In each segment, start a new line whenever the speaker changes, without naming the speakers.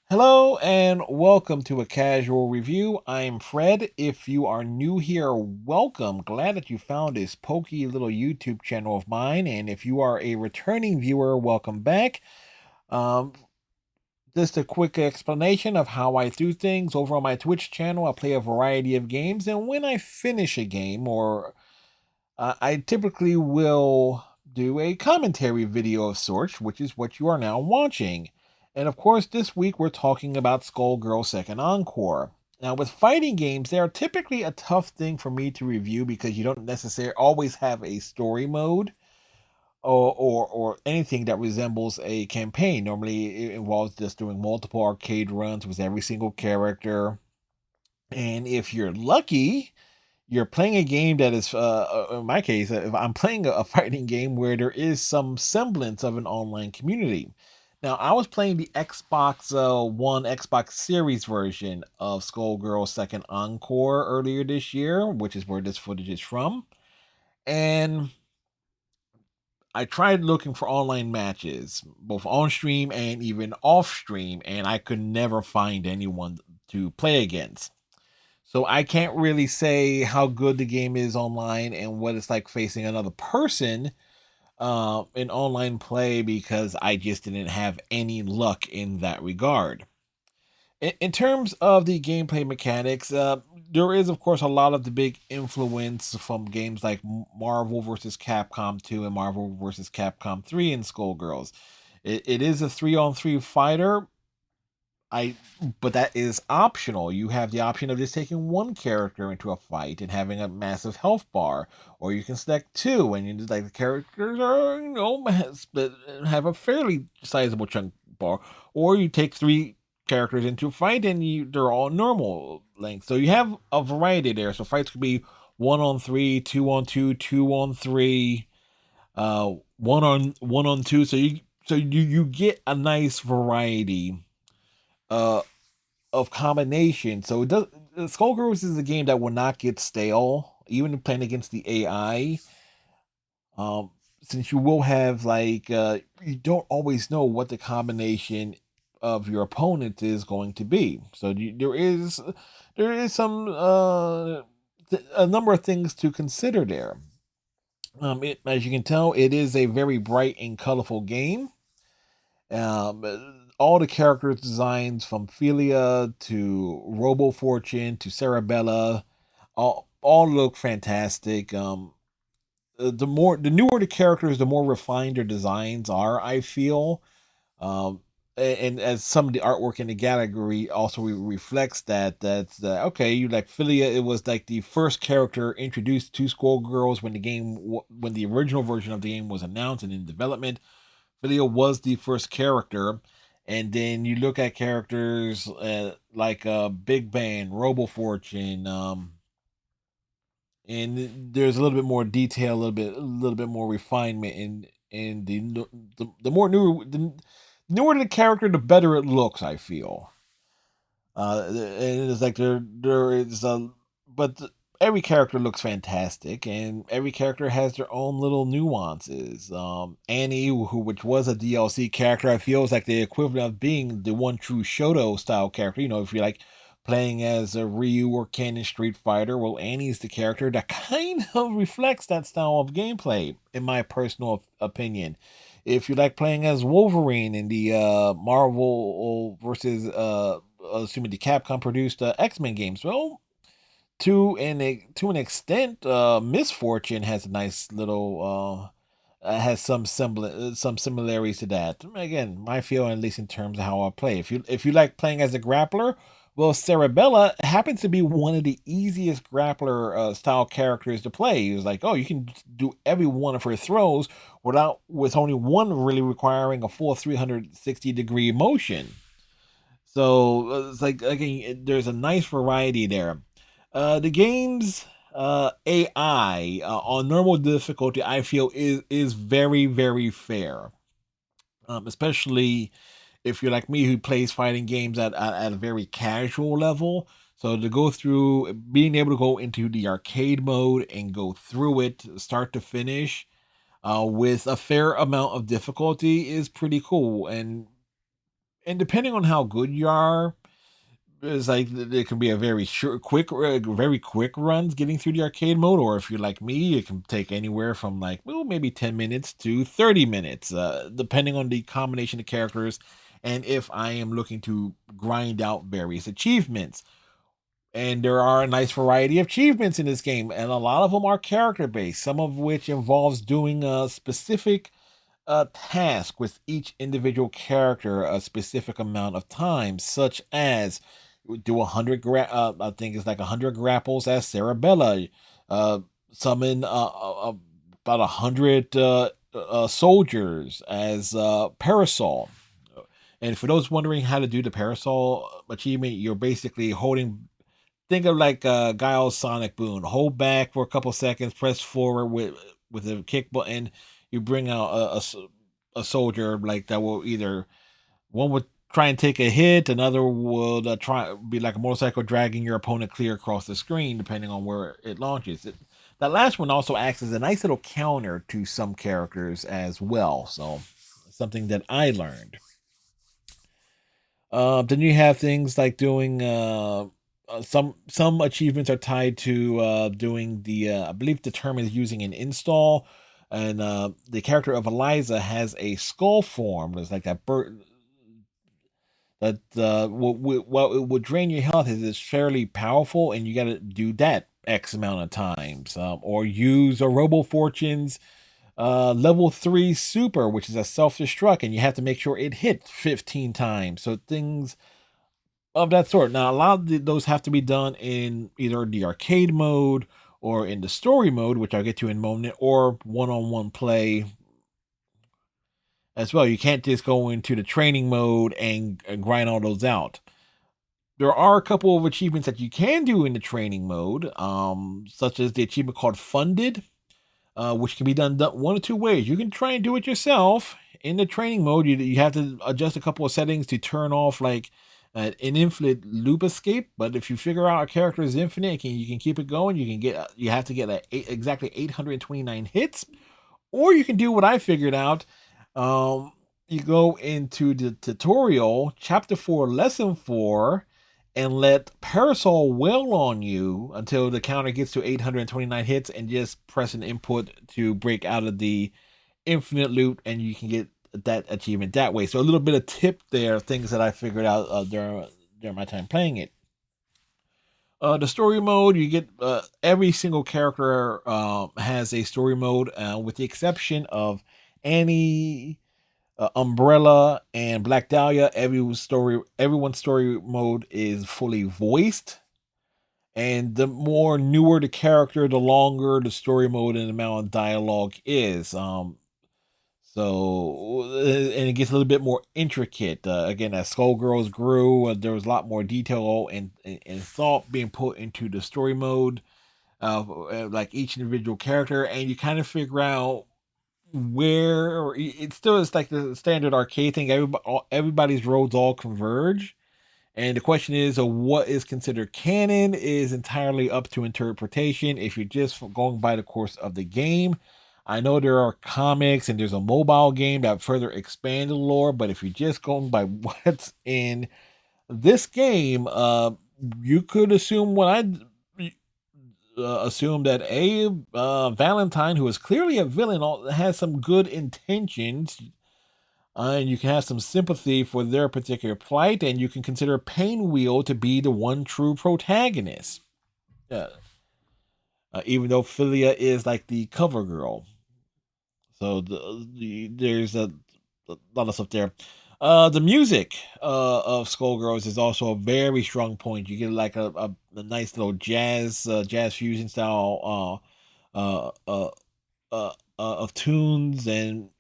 Hello and welcome to a casual review. I'm Fred. If you are new here, welcome. Glad that you found this pokey little YouTube channel of mine. And if you are a returning viewer, welcome back. Um, just a quick explanation of how I do things. Over on my Twitch channel, I play a variety of games. And when I finish a game, I typically will do a commentary video of sorts, which is what you are now watching. And of course, this week we're talking about Skullgirls Second Encore. Now, with fighting games, they are typically a tough thing for me to review because you don't necessarily always have a story mode or anything that resembles a campaign. Normally, it involves just doing multiple arcade runs with every single character. And if you're lucky, you're playing a game that is, in my case, if I'm playing a fighting game where there is some semblance of an online community. Now, I was playing the Xbox One, Xbox Series version of Skullgirls Second Encore earlier this year, which is where this footage is from. And I tried looking for online matches, both on stream and even off stream, and I could never find anyone to play against. So I can't really say how good the game is online and what it's like facing another person in online play because I just didn't have any luck in that regard. In terms of the gameplay mechanics, there is, of course, a lot of the big influence from games like Marvel vs. Capcom 2 and Marvel vs. Capcom 3 in Skullgirls. It is a 3-on-3 fighter, I but that is optional. You have the option of just taking one character into a fight and having a massive health bar, or you can select two, and you just like the characters are have a fairly sizable chunk bar, or you take three characters into a fight and they're all normal length. So you have a variety there. So fights could be 1-on-3, 2-on-2, 2-on-3, one on two. So you get a nice variety uh of combination. So it does. Skullgirls is a game that will not get stale, even playing against the AI. Um, since you will have you don't always know what the combination of your opponent is going to be. So there is some a number of things to consider there. As you can tell, it is a very bright and colorful game. All the character designs from Philia to Robo Fortune to Sarabella all look fantastic. The newer the characters, the more refined their designs are. I feel, um, and as some of the artwork in the gallery also reflects that's okay. You like Philia? It was like the first character introduced to Skullgirls when when the original version of the game was announced and in development. Video was the first character, and then you look at characters like Big Bang, Robo Fortune, and there's a little bit more detail, a little bit more refinement in the more new the newer the character, the better it looks. I feel. And it's like there is a but every character looks fantastic, and every character has their own little nuances. Annie, which was a DLC character, I feel is like the equivalent of being the one true Shoto style character. If you're like playing as a Ryu or Ken in Street Fighter, well, Annie's the character that kind of reflects that style of gameplay, in my personal opinion. If you like playing as Wolverine in the Marvel versus assuming the Capcom produced X-Men games, well, to an extent, Misfortune has a nice little has some similarities to that. Again, my feeling, at least in terms of how I play. If you like playing as a grappler, well, Cerebella happens to be one of the easiest grappler style characters to play. It's like, oh, you can do every one of her throws with only one really requiring a full 360-degree motion. So it's like, again, there's a nice variety there. The game's AI on normal difficulty, I feel, is very very fair. Especially if you're like me who plays fighting games at a very casual level. So to go through, being able to go into the arcade mode and go through it start to finish with a fair amount of difficulty is pretty cool. And And depending on how good you are, it's like it can be a very short, quick, very quick runs getting through the arcade mode, or if you're like me, it can take anywhere from like well, maybe 10 minutes to 30 minutes, depending on the combination of characters, and if I am looking to grind out various achievements. And there are a nice variety of achievements in this game, and a lot of them are character based. Some of which involves doing a specific task with each individual character a specific amount of time, such as do 100 I think it's like 100 grapples as Sarabella, uh, summon about 100 soldiers as Parasol. And for those wondering how to do the Parasol achievement, you're basically holding. Think of like Guile's Sonic Boom. Hold back for a couple seconds, press forward with a kick button. You bring out a soldier like that will either one would try and take a hit, another will try be like a motorcycle dragging your opponent clear across the screen, depending on where it launches. That last one also acts as a nice little counter to some characters as well. So something that I learned. Then you have things like doing some achievements are tied to doing the I believe the term is using an install, and the character of Eliza has a skull form. It's like that bird that what it would drain your health is fairly powerful, and you got to do that X amount of times, or use a Robo Fortunes level 3 super, which is a self destruct, and you have to make sure it hits 15 times. So things of that sort. Now, a lot of those have to be done in either the arcade mode or in the story mode, which I'll get to in a moment, or one-on-one play as well. You can't just go into the training mode and grind all those out. There are a couple of achievements that you can do in the training mode, such as the achievement called Funded, which can be done one of two ways. You can try and do it yourself in the training mode. You have to adjust a couple of settings to turn off like an infinite loop escape. But if you figure out a character is infinite, you can keep it going. You have to get exactly 829 hits, or you can do what I figured out. Um, you go into the tutorial, chapter 4, lesson 4, and let Parasol wail on you until the counter gets to 829 hits, and just press an input to break out of the infinite loop, and you can get that achievement that way. So a little bit of tip there, things that I figured out during my time playing it. The story mode, you get every single character has a story mode, with the exception of Annie, Umbrella, and Black Dahlia. Everyone's story mode is fully voiced, and the more newer the character, the longer the story mode and the amount of dialogue is. And it gets a little bit more intricate. Again, as Skullgirls grew, there was a lot more detail and thought being put into the story mode, like each individual character, and you kind of figure out where it still is like the standard arcade thing. Everybody's roads all converge, and the question is, what is considered canon is entirely up to interpretation. If you're just going by the course of the game, I know there are comics and there's a mobile game that further expand the lore, but if you're just going by what's in this game, you could assume what I assume that Valentine, who is clearly a villain, has some good intentions, and you can have some sympathy for their particular plight, and you can consider Painwheel to be the one true protagonist. Uh, Even though Philia is like the cover girl. So there's a lot of stuff there. The music of Skullgirls is also a very strong point. You get like a nice little jazz fusion style of tunes, and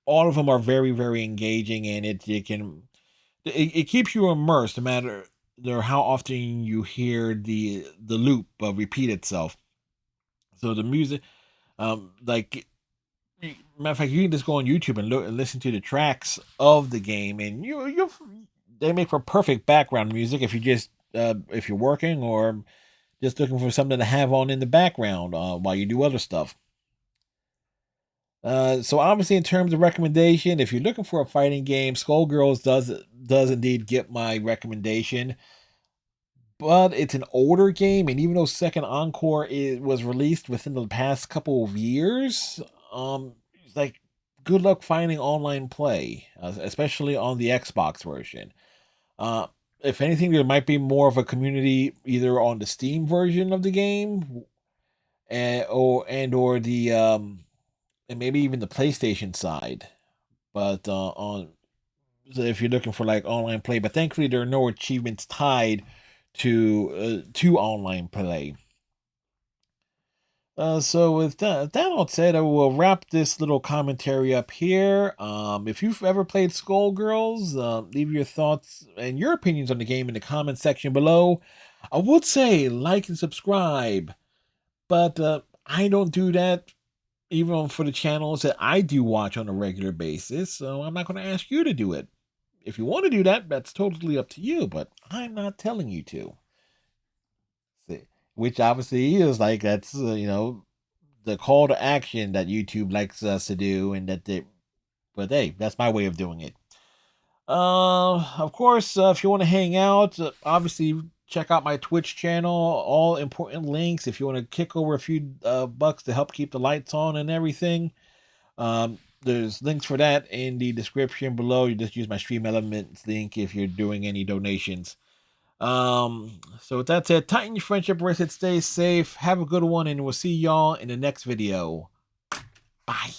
all of them are very engaging, and it keeps you immersed no matter how often you hear the loop repeat itself. So the music, like matter of fact, you can just go on YouTube and look and listen to the tracks of the game, and you they make for perfect background music if you're working or just looking for something to have on in the background while you do other stuff. So obviously, in terms of recommendation, if you're looking for a fighting game, Skullgirls does indeed get my recommendation. But it's an older game, and even though Second Encore was released within the past couple of years, like good luck finding online play, especially on the Xbox version. Uh, if anything, there might be more of a community either on the Steam version of the game, or the and maybe even the PlayStation side. But on so if you're looking for like online play, but thankfully there are no achievements tied to online play. So with that all said, I will wrap this little commentary up here. If you've ever played Skullgirls, leave your thoughts and your opinions on the game in the comment section below. I would say like and subscribe, but I don't do that even for the channels that I do watch on a regular basis. So I'm not going to ask you to do it. If you want to do that, that's totally up to you, but I'm not telling you to. See, which obviously is like that's the call to action that YouTube likes us to do, and but hey, that's my way of doing it. Of course, if you want to hang out, obviously check out my Twitch channel. All important links. If you want to kick over a few bucks to help keep the lights on and everything, there's links for that in the description below. You just use my Stream Elements link if you're doing any donations. So with that said, tighten your friendship bracelet, stay safe, have a good one, and we'll see y'all in the next video. Bye.